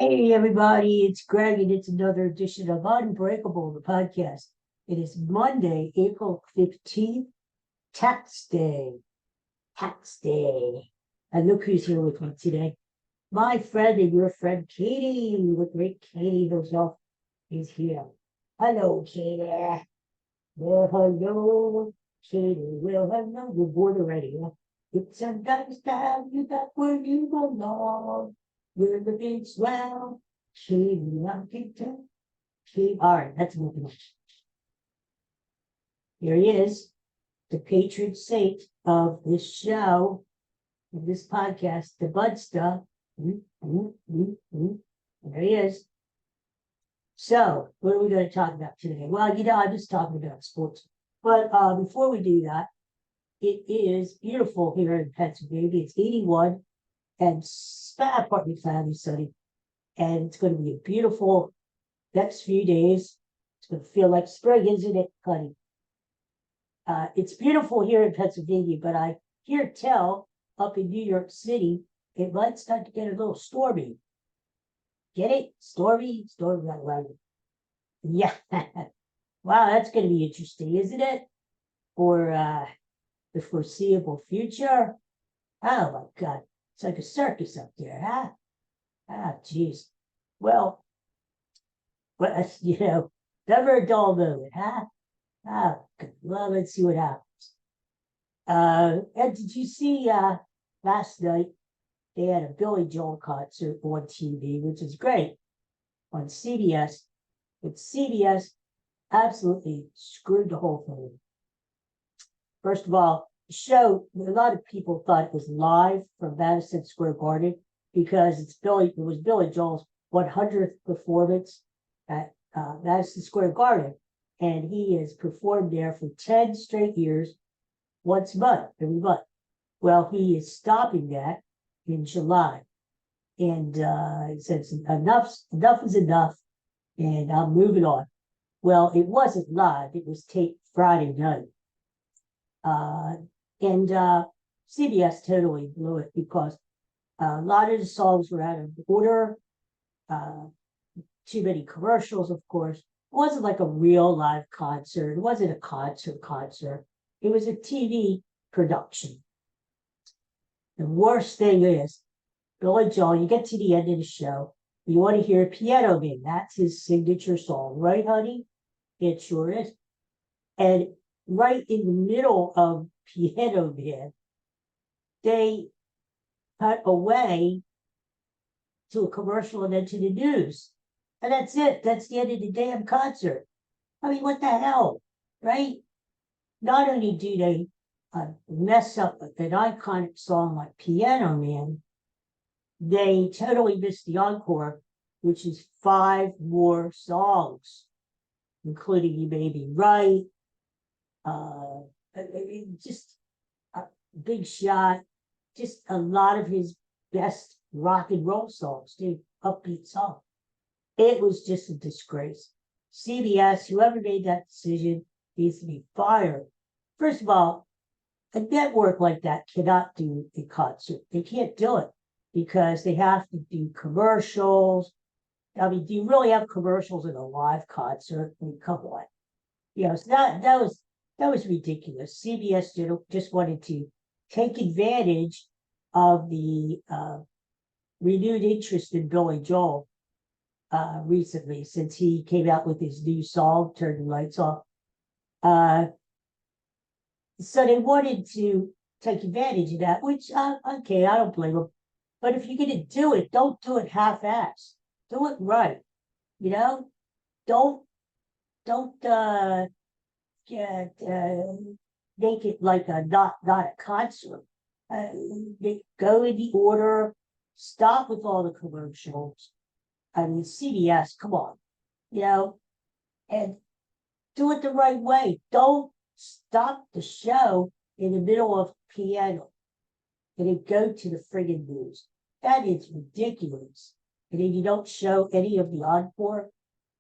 Hey everybody, it's Greg and it's another edition of Unbreakable, the podcast. It is Monday, April 15th, tax day. Tax day. And look who's here with me today. My friend and your friend Katie, the great Katie herself, is here. Hello, Katie. Well, hello, Katie. Well, hello. You're bored already, huh? It's a nice time, you got where you belong. We're the big swell. Katie, I'm Katie. All right, that's moving on. Here he is, the patron saint of this show, of this podcast, the Bud stuff. There he is. So, what are we going to talk about today? Well, I'm just talking about sports. But before we do that, it is beautiful here in Pennsylvania. It's 81 and partly cloudy, sunny. And it's going to be a beautiful next few days. It's going to feel like spring, isn't it, honey? It's beautiful here in Pennsylvania, but I hear tell up in New York City, it might start to get a little stormy. Get it? Stormy? Stormy, I like it. Yeah. Wow, that's going to be interesting, isn't it? For the foreseeable future. Oh my God. It's like a circus up there, huh? Ah, geez. Well, never a dull moment, huh? Ah, well, let's see what happens. And did you see last night they had a Billy Joel concert on TV, which is great on CBS. But CBS absolutely screwed the whole thing. First of all, the show, a lot of people thought it was live from Madison Square Garden because it was Billy Joel's 100th performance at Madison Square Garden. And he has performed there for 10 straight years, once a month, every month. Well, he is stopping that in July. And he says, enough is enough, and I'm moving on. Well, it wasn't live, it was taped Friday night. And CBS totally blew it because a lot of the songs were out of order, too many commercials, of course. It wasn't like a real live concert. It wasn't a concert. It was a TV production. The worst thing is, Billy Joel, you get to the end of the show, you want to hear Piano Man. That's his signature song, right, honey? It sure is. And right in the middle of Piano Man, they cut away to a commercial and then to the news. And that's it. That's the end of the damn concert. I mean, what the hell, right? Not only do they mess up an iconic song like Piano Man, they totally missed the encore, which is 5 more songs, including You May Be Right, just a Big Shot, just a lot of his best rock and roll songs, dude, upbeat songs. It was just a disgrace. CBS, whoever made that decision, needs to be fired. First of all, a network like that cannot do a concert. They can't do it because they have to do commercials. I mean, do you really have commercials in a live concert? I mean, come on. So that was ridiculous. CBS just wanted to take advantage of the renewed interest in Billy Joel recently, since he came out with his new song, Turn the Lights Off. So they wanted to take advantage of that, which, okay, I don't blame them. But if you're going to do it, don't do it half-assed. Do it right. Don't make it like not a concert. Go in the order. Stop with all the commercials. I mean, CBS, come on, and do it the right way. Don't stop the show in the middle of piano and then go to the friggin' news. That is ridiculous. And then you don't show any of the encore.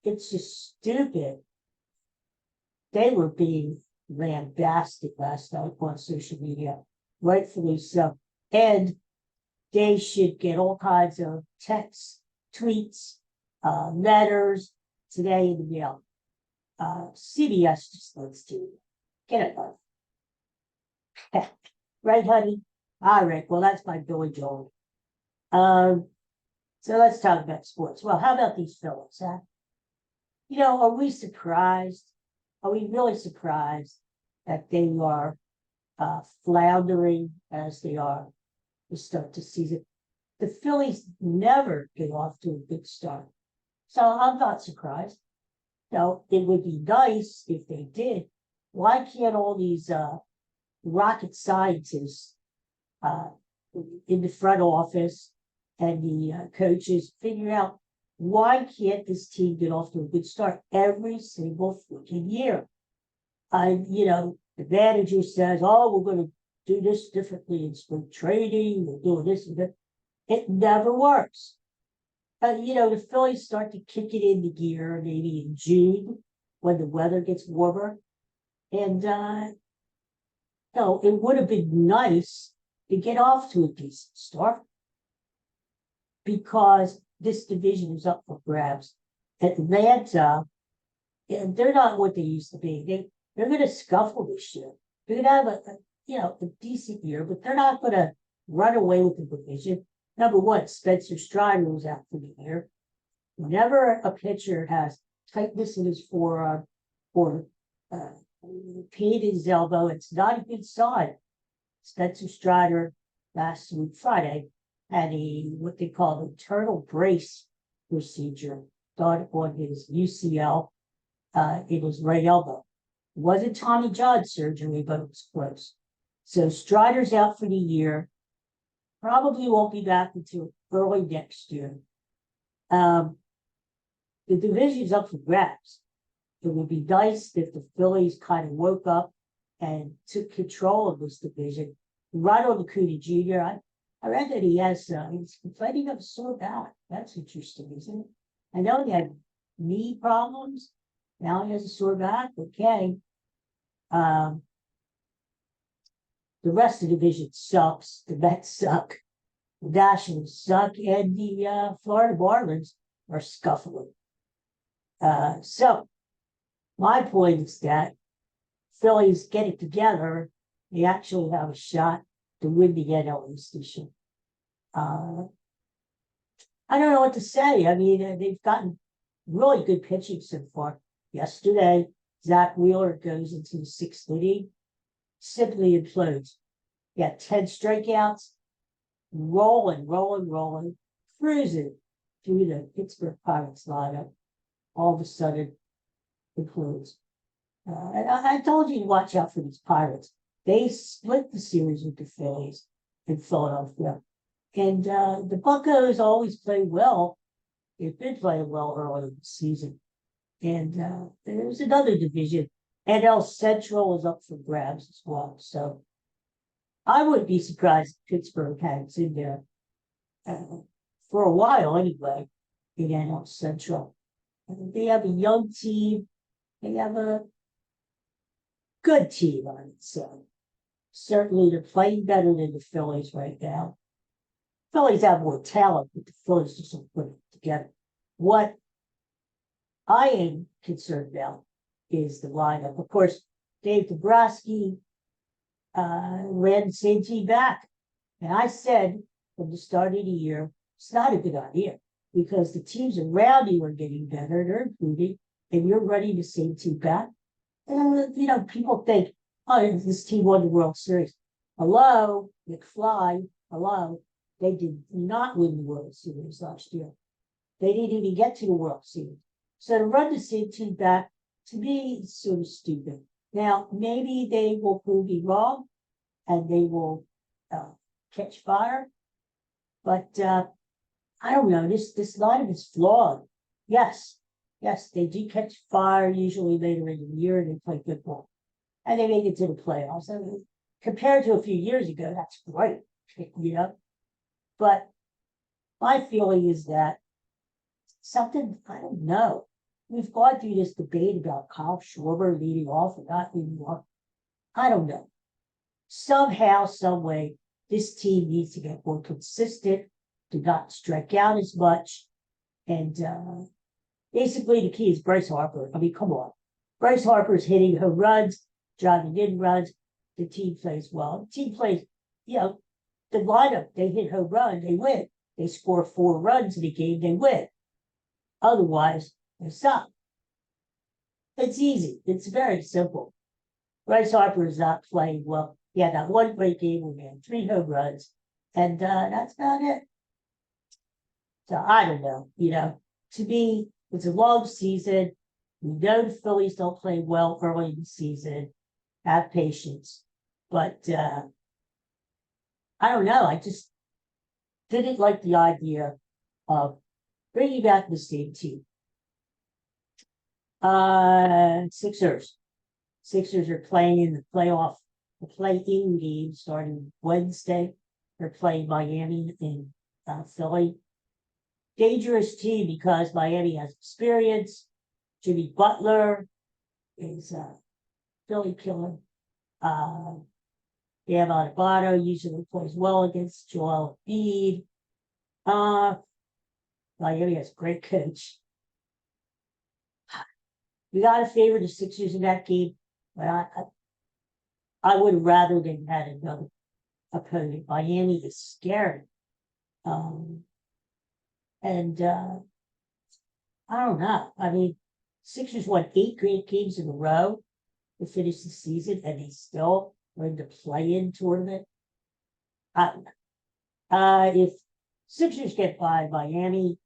It's just stupid. They were being lambasted last night on social media, rightfully so. And they should get all kinds of texts tweets, letters today in the mail. CBS just loves TV. Get it, love. Right, honey? All right. Well, that's my Billy Joel. So let's talk about sports. Well, how about these Phillies, huh? Are we surprised? Are we really surprised that they are floundering as they are to start the season? The Phillies never get off to a good start. So I'm not surprised. It would be nice if they did. Why can't all these rocket scientists in the front office and the coaches figure out why can't this team get off to a good start every single freaking year? The manager says, "Oh, we're going to do this differently in spring training. We're doing this and that." It never works. The Phillies start to kick it into gear maybe in June when the weather gets warmer. And, it would have been nice to get off to a decent start because this division is up for grabs. Atlanta, they're not what they used to be. They're going to scuffle this year. They're going to have a decent year, but they're not going to run away with the division. Number one, Spencer Strider was out for the year. Whenever a pitcher has tightness in his forearm or pain in his elbow, it's not a good sign. Spencer Strider last week, Friday, had what they call an internal brace procedure done on his UCL in his right elbow. It wasn't Tommy John surgery, but it was close. So Strider's out for the year. Probably won't be back until early next year. The division's up for grabs. It would be nice if the Phillies kind of woke up and took control of this division. Ronald Acuna Jr., I read that he's complaining of a sore back. That's interesting, isn't it? I know he had knee problems. Now he has a sore back. Okay. The rest of the division sucks. The Mets suck. The Nationals suck. And the Florida Marlins are scuffling. So my point is that Phillies get it together. They actually have a shot to win the NL East this year. I don't know what to say. I mean, they've gotten really good pitching so far. Yesterday, Zach Wheeler goes into the sixth inning, simply implodes. Yeah, 10 strikeouts, rolling, cruising through the Pittsburgh Pirates lineup. All of a sudden, implodes. And I told you to watch out for these Pirates. They split the series with the Phillies in Philadelphia. And the Buccos always play well. They've been playing well early in the season. And there's another division. NL Central is up for grabs as well. So I wouldn't be surprised if Pittsburgh hangs in there for a while anyway in NL Central. They have a young team. They have a good team, I would say. Certainly, they're playing better than the Phillies right now. Phillies have more talent, but the Phillies just don't put it together. What I am concerned about is the lineup. Of course, Dave Dombrowski ran the same team back. And I said from the start of the year, it's not a good idea because the teams around you are getting better, they're improving, and you're running the same team back. And, people think, oh, this team won the World Series. Hello, McFly, hello. They did not win the World Series last year. They didn't even get to the World Series. So to run the same team back, to me, is sort of stupid. Now, maybe they will prove me wrong and they will catch fire. But I don't know, this lineup is flawed. Yes, they do catch fire usually later in the year and they play good ball. And they make it to the playoffs. I mean, compared to a few years ago, that's great, But my feeling is that something, I don't know. We've gone through this debate about Kyle Schwarber leading off or not leading off. I don't know. Somehow, some way, this team needs to get more consistent, to not strike out as much. And basically, the key is Bryce Harper. I mean, come on. Bryce Harper's hitting home runs, driving in runs. The team plays well. The team plays, the lineup, they hit home run, they win. They score 4 runs in a game, they win. Otherwise, they suck. It's easy. It's very simple. Bryce Harper is not playing well. He had that one great game where he had 3 home runs, and that's about it. So I don't know. To me, it's a long season. We know the Phillies don't play well early in the season. Have patience. But I don't know. I just didn't like the idea of bringing back the same team. Sixers. Sixers are playing in the play-in game starting Wednesday. They're playing Miami in Philly. Dangerous team because Miami has experience. Jimmy Butler is a Philly killer. Bam Adebayo usually plays well against Joel Embiid. Miami has a great coach. We got to favor the Sixers in that game, but I would have rather than had another opponent. Miami is scary. And I don't know. I mean, Sixers won 8 great games in a row to finish the season, and they still were in the play-in tournament. I don't know. If Sixers get by Miami,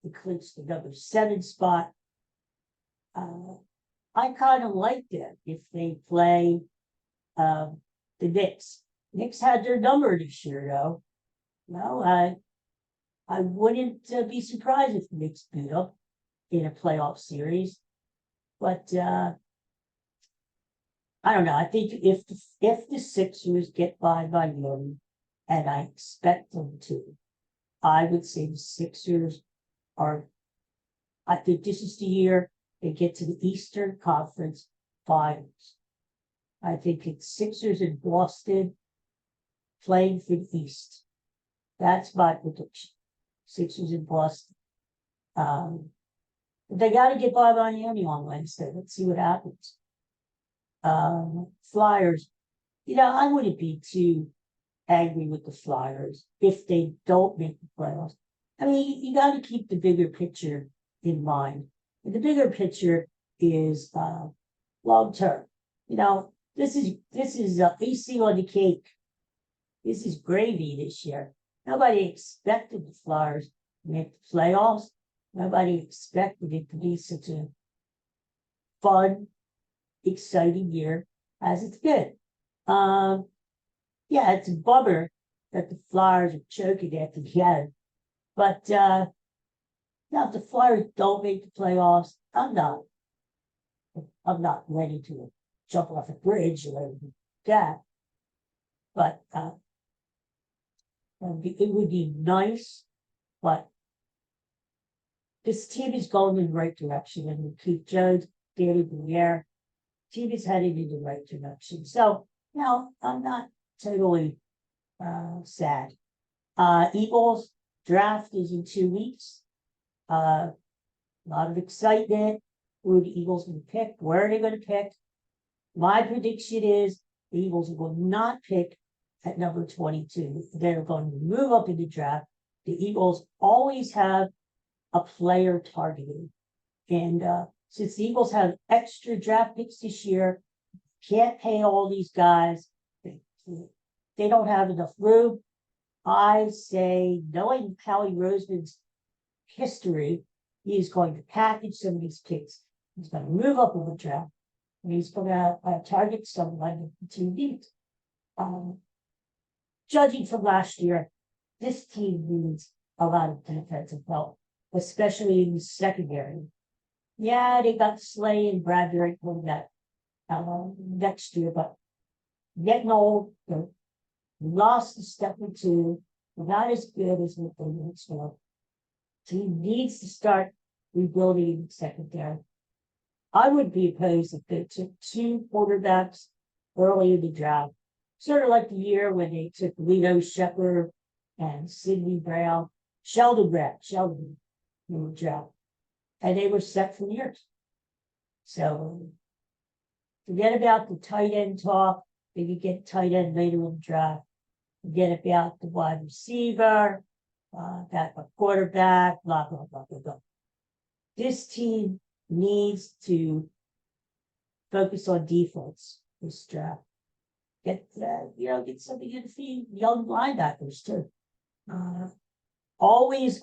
it clinches the number 7 spot. I kind of like them if they play the Knicks. Knicks had their number this year, though. I wouldn't be surprised if the Knicks beat up in a playoff series. But I don't know. I think if the Sixers get by Miami, and I expect them to, I would say the Sixers are. I think this is the year they get to the Eastern Conference Finals. I think it's Sixers in Boston playing for the East. That's my prediction. Sixers in Boston. They got to get by Miami on Wednesday. Let's see what happens. Flyers. I wouldn't be too angry with the Flyers if they don't make the playoffs. I mean, you got to keep the bigger picture in mind. And the bigger picture is long term. This is icing on the cake. This is gravy this year. Nobody expected the Flyers to make the playoffs. Nobody expected it to be such a fun, exciting year as it's been. It's a bummer that the Flyers are choking at the end. But if the Flyers don't make the playoffs, I'm not ready to jump off a bridge or anything like that. But it would be nice, but this team is going in the right direction. And with Keith Jones, Danny Briere, team is heading in the right direction. So, I'm not totally sad. Eagles draft is in 2 weeks. A lot of excitement. Who are the Eagles going to pick? Where are they going to pick? My prediction is the Eagles will not pick at number 22. They're going to move up in the draft. The Eagles always have a player targeted. And since the Eagles have extra draft picks this year, can't pay all these guys. They don't have enough room. I say, knowing Howie Roseman's history, he is going to package some of these picks. He's going to move up in the draft. And he's going to target someone the team needs. Judging from last year, this team needs a lot of defensive help, especially in the secondary. Yeah, they got Slay and Bradbury coming back next year, but getting old, lost a step or two, not as good as what they once were. Team needs to start rebuilding the secondary. I would be opposed if they took 2 quarterbacks early in the draft, sort of like the year when they took Lito Shepherd and Sidney Brown, Sheldon. in the draft. And they were set for years. So forget about the tight end talk. They could get tight end later in the draft. Forget about the wide receiver, backup quarterback, blah, blah, blah, blah, blah. This team needs to focus on defense this draft. Get something in the young linebackers too. Always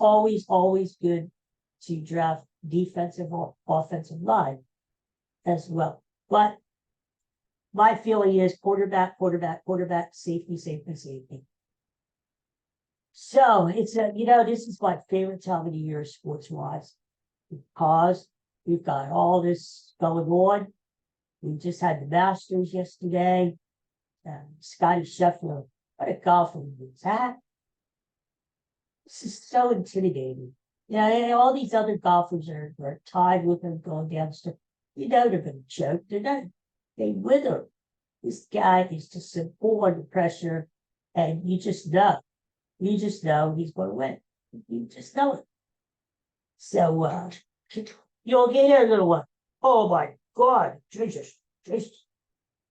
good to draft defensive or offensive line as well. But my feeling is quarterback, safety. So it's this is my favorite time of the year sports wise, because we've got all this going on. We just had the Masters yesterday. Scotty Scheffler, what a golfer he is, huh? This is so intimidating. All these other golfers are tied with him going down. They're going to choke. They wither. This guy is just so full under pressure, and you just know he's going to win. You just know it. So you'll get there, little one. Oh my God, Jesus.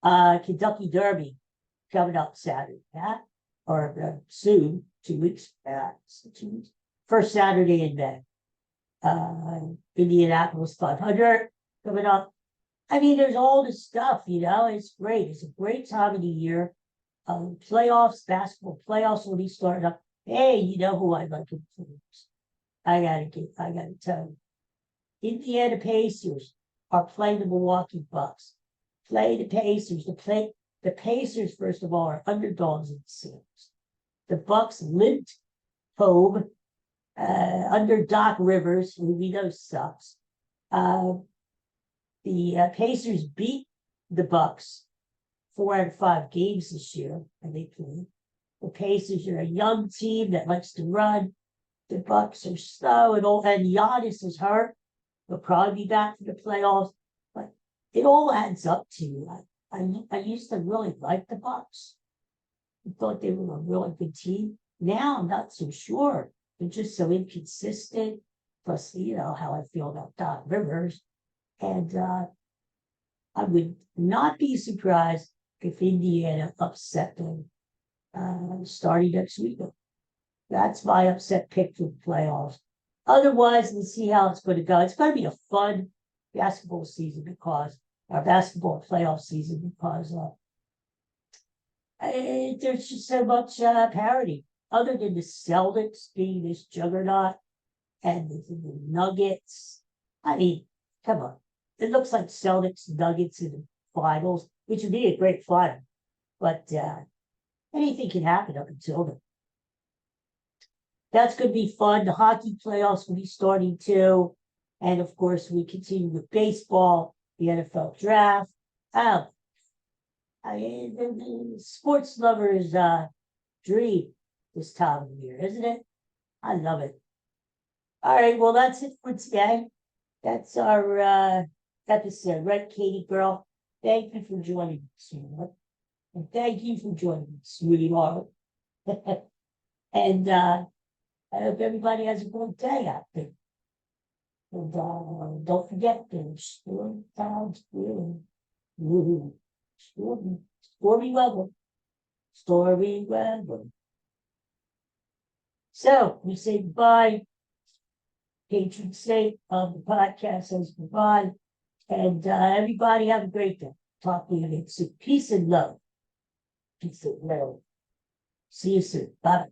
Kentucky Derby coming up Saturday, or soon, 2 weeks. 2 weeks. First Saturday in May. Indianapolis 500 coming up. I mean, there's all this stuff, it's great. It's a great time of the year. Playoffs, basketball playoffs will be starting up. Hey, you know who I'd like to lose? I gotta tell you. Indiana Pacers are playing the Milwaukee Bucks. Play the Pacers. The Pacers, first of all, are underdogs in the series. The Bucks limped home under Doc Rivers, who we know sucks. The Pacers beat the Bucks 4 out of 5 games this year, and they played. The Pacers are a young team that likes to run. The Bucks are slow and old, and Giannis is hurt. He'll probably be back for the playoffs, but it all adds up to. I used to really like the Bucks. I thought they were a really good team. Now I'm not so sure. They're just so inconsistent. Plus, how I feel about Doc Rivers. And I would not be surprised if Indiana upset them starting next week. That's my upset pick for the playoffs. Otherwise, we'll see how it's going to go. It's going to be a fun basketball season basketball playoff season because there's just so much parity. Other than the Celtics being this juggernaut and the Nuggets. I mean, come on. It looks like Celtics, Nuggets in the finals, which would be a great final. But anything can happen up until then. That's going to be fun. The hockey playoffs will be starting too. And of course, we continue with baseball, the NFL draft. The sports lovers' dream this time of year, isn't it? I love it. All right, well, that's it for today. That's our episode, right, Katie girl? Thank you for joining me, sweetheart. And thank you for joining me, sweetheart. And I hope everybody has a great day out there. And don't forget, there's stormy times brewing. Stormy weather. Stormy weather. So we say goodbye. Patron saint of the podcast says goodbye. And everybody have a great day. Talk to you soon. Peace and love. Peace and love. See you soon. Bye.